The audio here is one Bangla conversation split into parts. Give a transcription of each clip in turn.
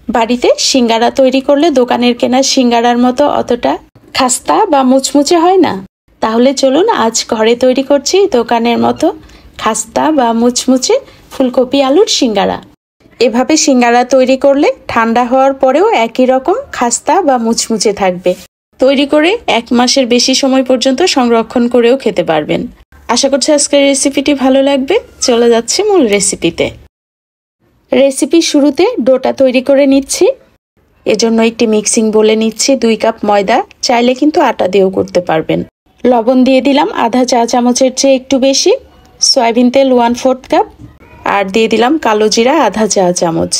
বাড়িতে সিঙ্গারা তৈরি করলে দোকানের কেনা সিঙ্গারার মতো অতটা খাস্তা বা মুচমুচে হয় না। তাহলে চলুন আজ ঘরে তৈরি করছি দোকানের মতো খাস্তা বা মুচমুচে ফুলকপি আলুর সিঙ্গারা। এভাবে সিঙ্গারা তৈরি করলে ঠান্ডা হওয়ার পরেও একই রকম খাস্তা বা মুচমুচে থাকবে। তৈরি করে 1 মাসের বেশি সময় পর্যন্ত সংরক্ষণ করেও খেতে পারবেন। আশা করছি আজকের রেসিপিটি ভালো লাগবে। চলে যাচ্ছে মূল রেসিপিতে। রেসিপির শুরুতে ডোটা তৈরি করে নিচ্ছি। এজন্য একটি মিক্সিং বলে নিচ্ছি 2 কাপ ময়দা, চাইলে কিন্তু আটা দিয়েও করতে পারবেন। লবণ দিয়ে দিলাম আধা চা চামচের চেয়ে একটু বেশি, সয়াবিন তেল 1/4 কাপ, আর দিয়ে দিলাম কালো জিরা আধা চা চামচ।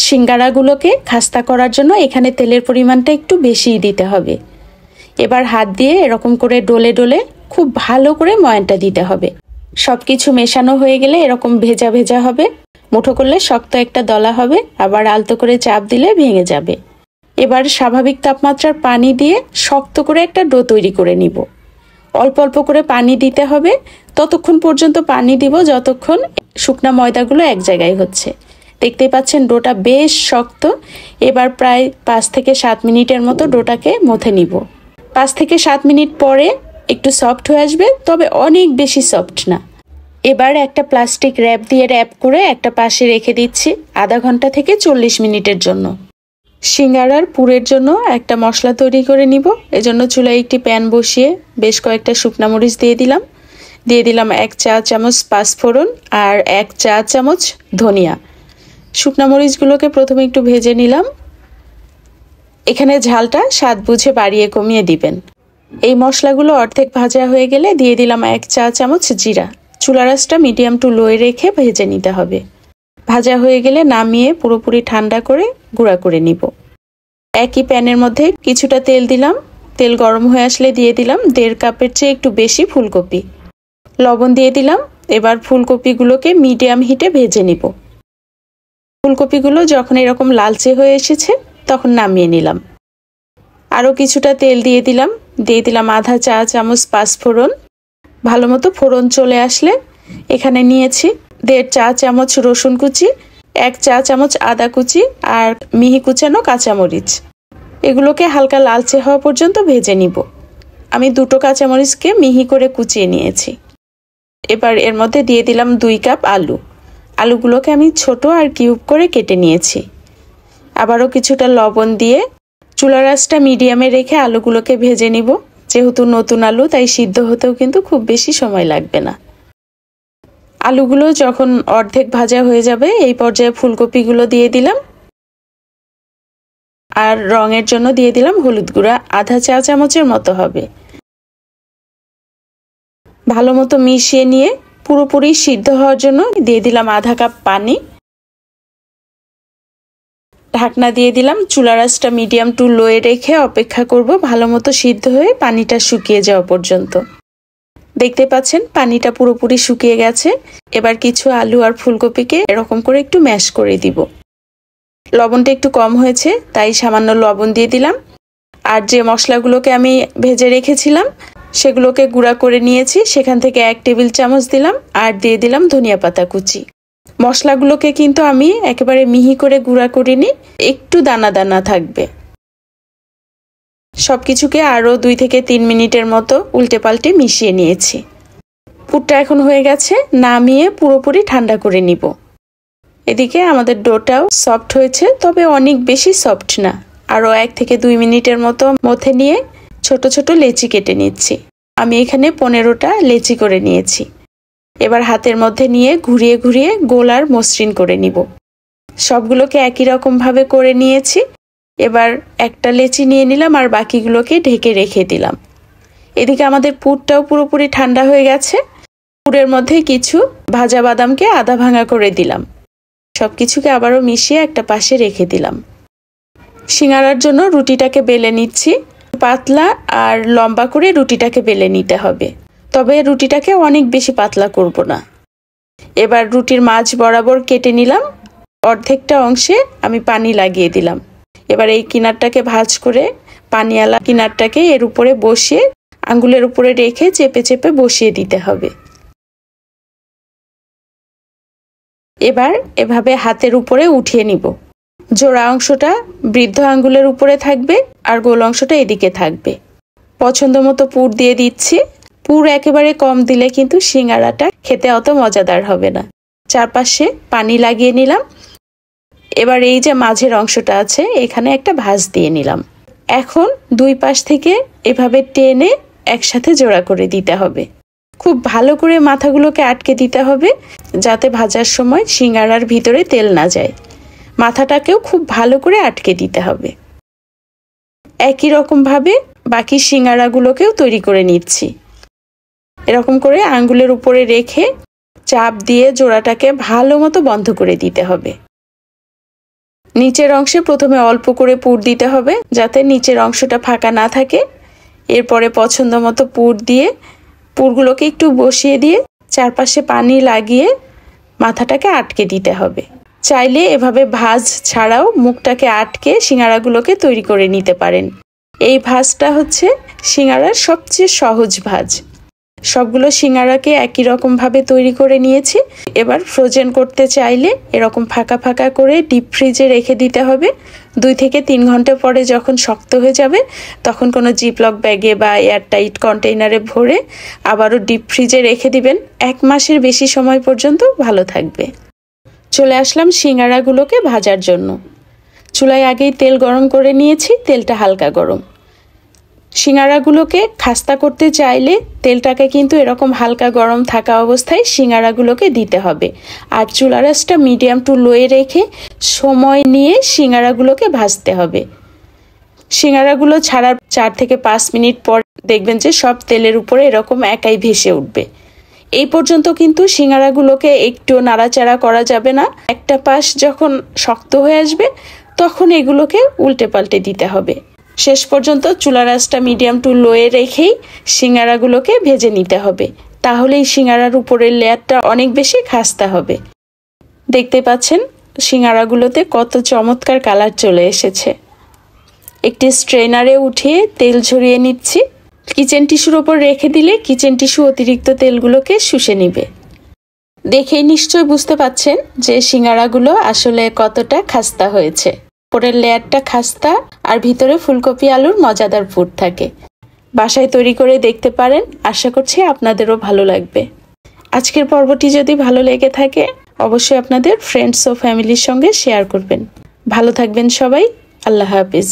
সিঙ্গারাগুলোকে খাস্তা করার জন্য এখানে তেলের পরিমাণটা একটু বেশিই দিতে হবে। এবার হাত দিয়ে এরকম করে ডলে ডলে খুব ভালো করে ময়ানটা দিতে হবে। সবকিছু মেশানো হয়ে গেলে এরকম ভেজা ভেজা হবে। মুঠো করলে শক্ত একটা দলা হবে, আবার আলতো করে চাপ দিলে ভেঙে যাবে। এবার স্বাভাবিক তাপমাত্রার পানি দিয়ে শক্ত করে একটা ডো তৈরি করে নিব। অল্প অল্প করে পানি দিতে হবে, ততক্ষণ পর্যন্ত পানি দিব যতক্ষণ শুকনা ময়দাগুলো এক জায়গায় হচ্ছে। দেখতেই পাচ্ছেন ডোটা বেশ শক্ত। এবার প্রায় 5 থেকে 7 মিনিটের মতো ডোটাকে মথে নিব। 5 থেকে 7 মিনিট পরে একটু সফট হয়ে আসবে, তবে অনেক বেশি সফট না। এবার একটা প্লাস্টিক র্যাপ দিয়ে র্যাপ করে একটা পাশে রেখে দিচ্ছি আধা ঘন্টা থেকে 40 মিনিটের জন্য। সিঙ্গারার পুরের জন্য একটা মশলা তৈরি করে নিব। এজন্য চুলায় একটি প্যান বসিয়ে বেশ কয়েকটা শুকনা মরিচ দিয়ে দিলাম 1 চা চামচ পাঁচফোড়ন আর 1 চা চামচ ধনিয়া। শুকনা মরিচগুলোকে প্রথমে একটু ভেজে নিলাম। এখানে ঝালটা স্বাদ বুঝে বাড়িয়ে কমিয়ে দিবেন। এই মশলাগুলো অর্ধেক ভাজা হয়ে গেলে দিয়ে দিলাম 1 চা চামচ জিরা। চুলার আঁচটা মিডিয়াম টু লোয়ে রেখে ভেজে নিতে হবে। ভাজা হয়ে গেলে নামিয়ে পুরোপুরি ঠান্ডা করে গুঁড়া করে নিব। একই প্যানের মধ্যে কিছুটা তেল দিলাম। তেল গরম হয়ে আসলে দিয়ে দিলাম 1.5 কাপের চেয়ে একটু বেশি ফুলকপি। লবণ দিয়ে দিলাম। এবার ফুলকপিগুলোকে মিডিয়াম হিটে ভেজে নিব। ফুলকপিগুলো যখন এরকম লালচে হয়ে এসেছে তখন নামিয়ে নিলাম। আরও কিছুটা তেল দিয়ে দিলাম আধা চা চামচ পাঁচফোড়ন। ভালো মতো ফোড়ন চলে আসলে এখানে নিয়েছি 1.5 চা চামচ রসুন কুচি, 1 চা চামচ আদা কুচি আর মিহি কুচানো কাঁচামরিচ। এগুলোকে হালকা লালচে হওয়া পর্যন্ত ভেজে নিব। আমি 2টো কাঁচামরিচকে মিহি করে কুচিয়ে নিয়েছি। এবার এর মধ্যে দিয়ে দিলাম 2 কাপ আলু। আলুগুলোকে আমি ছোট আর কিউব করে কেটে নিয়েছি। আবারও কিছুটা লবণ দিয়ে চুলার আঁচটা মিডিয়ামে রেখে আলুগুলোকে ভেজে নিব। যেহেতু নতুন আলু তাই সিদ্ধ হতেও কিন্তু খুব বেশি সময় লাগবে না। আলুগুলো যখন অর্ধেক ভাজা হয়ে যাবে এই পর্যায়ে ফুলকপিগুলো দিয়ে দিলাম। আর রঙের জন্য দিয়ে দিলাম হলুদ গুঁড়া আধা চা চামচের মতো হবে। ভালো মতো মিশিয়ে নিয়ে পুরোপুরি সিদ্ধ হওয়ার জন্য দিয়ে দিলাম আধা কাপ পানি। ঢাকনা দিয়ে দিলাম। চুলার আঁচটা মিডিয়াম টু লোয়ে রেখে অপেক্ষা করব ভালো মতো সিদ্ধ হয়ে পানিটা শুকিয়ে যাওয়া পর্যন্ত। দেখতে পাচ্ছেন পানিটা পুরোপুরি শুকিয়ে গেছে। এবার কিছু আলু আর ফুলকপিকে এরকম করে একটু ম্যাশ করে দিব। লবণটা একটু কম হয়েছে তাই সামান্য লবণ দিয়ে দিলাম। আর যে মশলাগুলোকে আমি ভেজে রেখেছিলাম সেগুলোকে গুঁড়া করে নিয়েছি, সেখান থেকে 1 টেবিল চামচ দিলাম আর দিয়ে দিলাম ধনিয়া পাতা কুচি। মশলাগুলোকে কিন্তু আমি একেবারে মিহি করে গুঁড়া করিনি, একটু দানা দানা থাকবে। সবকিছুকে আরও 2 থেকে 3 মিনিটের মতো উল্টে পাল্টে মিশিয়ে নিয়েছি। পুরটা এখন হয়ে গেছে, নামিয়ে পুরোপুরি ঠান্ডা করে নিব। এদিকে আমাদের ডোটাও সফট হয়েছে, তবে অনেক বেশি সফট না। আরও 1 থেকে 2 মিনিটের মতো মথে নিয়ে ছোট ছোট লেচি কেটে নিচ্ছি। আমি এখানে 15টা লেচি করে নিয়েছি। এবার হাতের মধ্যে নিয়ে ঘুরিয়ে ঘুরিয়ে গোল আর মসৃণ করে নিব। সবগুলোকে একই রকম ভাবে করে নিয়েছি। এবার একটা লেচি নিয়ে নিলাম আর বাকিগুলোকে ঢেকে রেখে দিলাম। এদিকে আমাদের পুরটাও পুরোপুরি ঠান্ডা হয়ে গেছে। পুরের মধ্যে কিছু ভাজা বাদামকে আধা ভাঙা করে দিলাম। সবকিছুকে আবারও মিশিয়ে একটা পাশে রেখে দিলাম। সিঙ্গারার জন্য রুটিটাকে বেলে নিচ্ছি। পাতলা আর লম্বা করে রুটিটাকে বেলে নিতে হবে, তবে রুটিটাকে অনেক বেশি পাতলা করব না। এবার রুটির মাঝ বরাবর কেটে নিলাম। অর্ধেকটা অংশে আমি পানি লাগিয়ে দিলাম। এবার এই কিনারটাকে ভাঁজ করে পানিওয়ালা কিনারটাকে এর উপরে বসিয়ে আঙ্গুলের উপরে রেখে চেপে চেপে বসিয়ে দিতে হবে। এবার এভাবে হাতের উপরে উঠিয়ে নিব। জোড়া অংশটা বৃদ্ধ আঙ্গুলের উপরে থাকবে আর গোল অংশটা এদিকে থাকবে। পছন্দ মতো পুর দিয়ে দিচ্ছি। পুর একেবারে কম দিলে কিন্তু সিঙ্গারাটা খেতে অত মজাদার হবে না। চারপাশে পানি লাগিয়ে নিলাম। এবার এই যে মাঝের অংশটা আছে এখানে একটা ভাঁজ দিয়ে নিলাম। এখন দুই পাশ থেকে এভাবে টেনে একসাথে জোড়া করে দিতে হবে। খুব ভালো করে মাথাগুলোকে আটকে দিতে হবে যাতে ভাজার সময় সিঙ্গারার ভিতরে তেল না যায়। মাথাটাকেও খুব ভালো করে আটকে দিতে হবে। একই রকম ভাবে বাকি সিঙ্গারাগুলোকেও তৈরি করে নিচ্ছি। এরকম করে আঙ্গুলের উপরে রেখে চাপ দিয়ে জোড়াটাকে ভালো মতো বন্ধ করে দিতে হবে। নিচের অংশে প্রথমে অল্প করে পুর দিতে হবে যাতে নিচের অংশটা ফাঁকা না থাকে। এরপরে পছন্দ মতো পুর দিয়ে পুরগুলোকে একটু বসিয়ে দিয়ে চারপাশে পানি লাগিয়ে মাথাটাকে আটকে দিতে হবে। চাইলে এভাবে ভাঁজ ছাড়াও মুখটাকে আটকে সিঙ্গারাগুলোকে তৈরি করে নিতে পারেন। এই ভাঁজটা হচ্ছে সিঙ্গারার সবচেয়ে সহজ ভাঁজ। সবগুলো সিঙ্গারাকে একই রকম ভাবে তৈরি করে নিয়েছি। এবার ফ্রোজেন করতে চাইলে এরকম ফাঁকা ফাঁকা করে ডিপ ফ্রিজে রেখে দিতে হবে। 2 থেকে 3 ঘন্টা পরে যখন শক্ত হয়ে যাবে তখন কোনো জিপলক ব্যাগে বা এয়ারটাইট কন্টেইনারে ভরে আবারও ডিপ ফ্রিজে রেখে দিবেন। 1 মাসের বেশি সময় পর্যন্ত ভালো থাকবে। চলে আসলাম সিঙ্গারাগুলোকে ভাজার জন্য। চুলায় আগেই তেল গরম করে নিয়েছি, তেলটা হালকা গরম। সিঙ্গারাগুলোকে খাস্তা করতে চাইলে তেলটাকে কিন্তু এরকম হালকা গরম থাকা অবস্থায় সিঙ্গারাগুলোকে দিতে হবে। আর চুলার আঁচটা মিডিয়াম টু লোয়ে রেখে সময় নিয়ে সিঙ্গারাগুলোকে ভাজতে হবে। সিঙ্গারাগুলো ছাড়ার 4 থেকে 5 মিনিট পর দেখবেন যে সব তেলের উপরে এরকম একাই ভেসে উঠবে। এই পর্যন্ত কিন্তু সিঙ্গারাগুলোকে একটু নাড়াচাড়া করা যাবে না। একটা পাশ যখন শক্ত হয়ে আসবে তখন এগুলোকে উল্টে পাল্টে দিতে হবে। শেষ পর্যন্ত চুলার আঁচটা মিডিয়াম টু লোয়ে রেখেই সিঙ্গারাগুলোকে ভেজে নিতে হবে। তাহলেই সিঙ্গারার উপরের লেয়ারটা অনেক বেশি খাস্তা হবে। দেখতে পাচ্ছেন সিঙ্গারাগুলোতে কত চমৎকার কালার চলে এসেছে। একটি স্ট্রেনারে উঠিয়ে তেল ঝরিয়ে নিচ্ছি। কিচেন টিস্যুর ওপর রেখে দিলে কিচেন টিস্যু অতিরিক্ত তেলগুলোকে শুষে নিবে। দেখেই নিশ্চয় বুঝতে পাচ্ছেন যে সিঙ্গারাগুলো আসলে কতটা খাস্তা হয়েছে। উপরের লেয়ারটা খাস্তা আর ভিতরে ফুলকপি আলুর মজাদার পুর থাকে। বাসায় তৈরি করে দেখতে পারেন, আশা করছি আপনাদেরও ভালো লাগবে। আজকের পর্বটি যদি ভালো লেগে থাকে অবশ্যই আপনাদের ফ্রেন্ডস ও ফ্যামিলির সঙ্গে শেয়ার করবেন। ভালো থাকবেন সবাই। আল্লাহ হাফিজ।